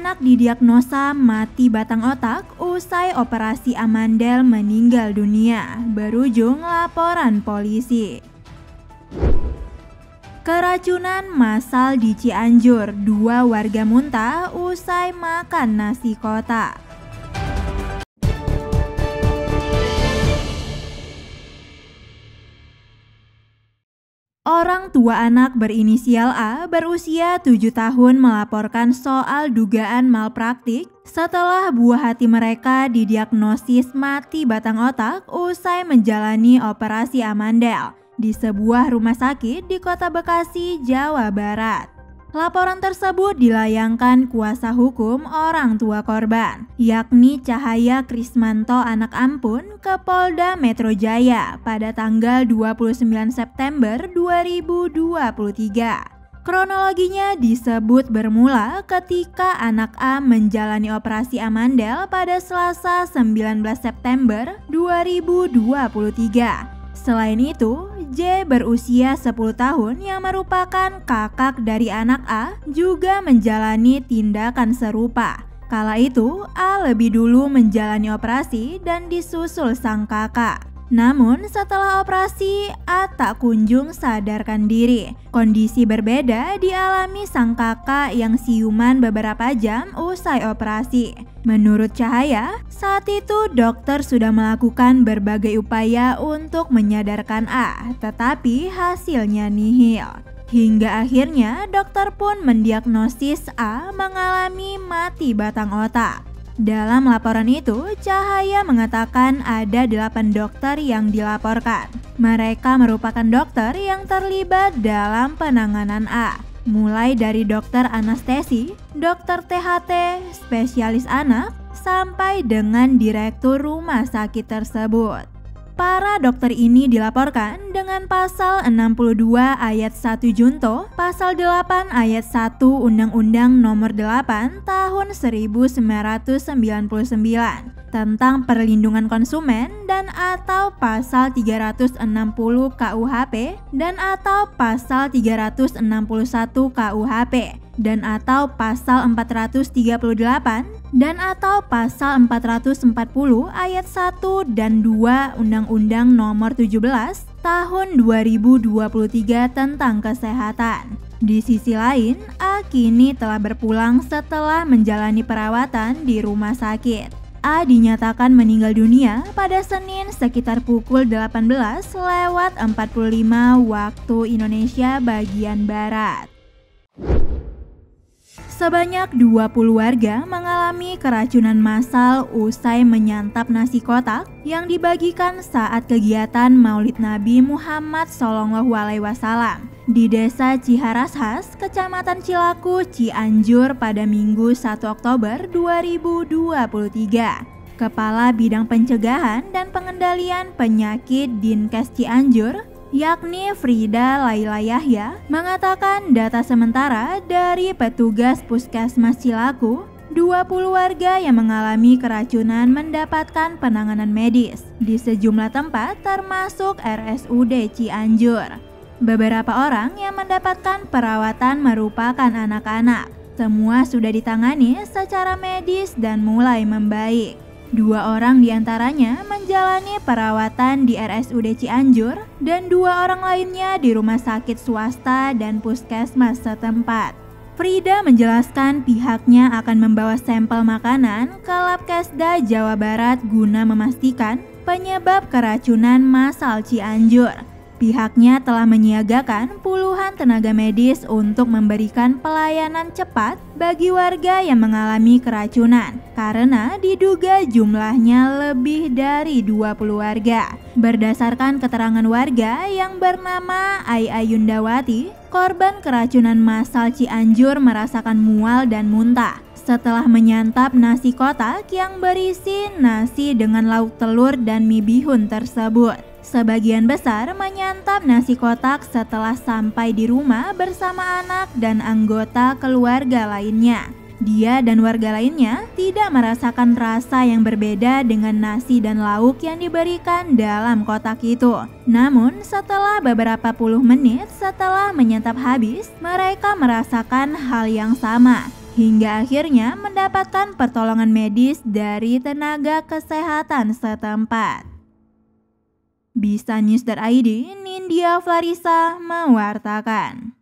anak didiagnosa mati batang otak usai operasi amandel meninggal dunia, berujung laporan polisi. Keracunan massal di Cianjur, 2 warga muntah usai makan nasi kotak. Orang tua anak berinisial A berusia 7 tahun melaporkan soal dugaan malpraktik setelah buah hati mereka didiagnosis mati batang otak usai menjalani operasi amandel di sebuah rumah sakit di Kota Bekasi, Jawa Barat. Laporan tersebut dilayangkan kuasa hukum orang tua korban, yakni Cahaya Krismanto anak Ampun ke Polda Metro Jaya pada tanggal 29 September 2023. Kronologinya disebut bermula ketika anak A menjalani operasi amandel pada Selasa 19 September 2023. Selain itu, J berusia 10 tahun yang merupakan kakak dari anak A juga menjalani tindakan serupa. Kala itu, A lebih dulu menjalani operasi dan disusul sang kakak. Namun setelah operasi, A tak kunjung sadarkan diri. Kondisi berbeda dialami sang kakak yang siuman beberapa jam usai operasi. Menurut Cahaya, saat itu dokter sudah melakukan berbagai upaya untuk menyadarkan A, tetapi hasilnya nihil. Hingga akhirnya dokter pun mendiagnosis A mengalami mati batang otak. Dalam laporan itu, Cahaya mengatakan ada 8 dokter yang dilaporkan. Mereka merupakan dokter yang terlibat dalam penanganan A, mulai dari dokter anestesi, dokter THT, spesialis anak, sampai dengan direktur rumah sakit tersebut. Para dokter ini dilaporkan dengan pasal 62 ayat 1 Junto, pasal 8 ayat 1 Undang-Undang Nomor 8 Tahun 1999 tentang perlindungan konsumen dan atau pasal 360 KUHP dan atau pasal 361 KUHP dan atau pasal 438 dan atau pasal 440 ayat 1 dan 2 Undang-Undang Nomor 17 Tahun 2023 tentang kesehatan. Di sisi lain, A kini telah berpulang setelah menjalani perawatan di rumah sakit. A dinyatakan meninggal dunia pada Senin sekitar pukul 18:45 waktu Indonesia bagian Barat. Sebanyak 20 warga mengalami keracunan massal usai menyantap nasi kotak yang dibagikan saat kegiatan Maulid Nabi Muhammad SAW di Desa Ciharashas, Kecamatan Cilaku, Cianjur pada Minggu 1 Oktober 2023. Kepala Bidang Pencegahan dan Pengendalian Penyakit Dinkes Cianjur, yakni Frida Laila Yahya, mengatakan data sementara dari petugas Puskesmas Cilaku, 20 warga yang mengalami keracunan mendapatkan penanganan medis di sejumlah tempat termasuk RSUD Cianjur. Beberapa orang yang mendapatkan perawatan merupakan anak-anak. Semua sudah ditangani secara medis dan mulai membaik. 2 orang diantaranya menjalani perawatan di RSUD Cianjur dan 2 orang lainnya di rumah sakit swasta dan puskesmas setempat. Frida menjelaskan pihaknya akan membawa sampel makanan ke Labkesda Jawa Barat guna memastikan penyebab keracunan massal Cianjur. Pihaknya telah menyiagakan puluhan tenaga medis untuk memberikan pelayanan cepat bagi warga yang mengalami keracunan karena diduga jumlahnya lebih dari 20 warga. Berdasarkan keterangan warga yang bernama Ai Ayundawati, korban keracunan massal Cianjur merasakan mual dan muntah setelah menyantap nasi kotak yang berisi nasi dengan lauk telur dan mie bihun tersebut. Sebagian besar menyantap nasi kotak setelah sampai di rumah bersama anak dan anggota keluarga lainnya. Dia dan warga lainnya tidak merasakan rasa yang berbeda dengan nasi dan lauk yang diberikan dalam kotak itu. Namun setelah beberapa puluh menit setelah menyantap habis, mereka merasakan hal yang sama, hingga akhirnya mendapatkan pertolongan medis dari tenaga kesehatan setempat. Bisa News.id, Nindya Farisa mewartakan.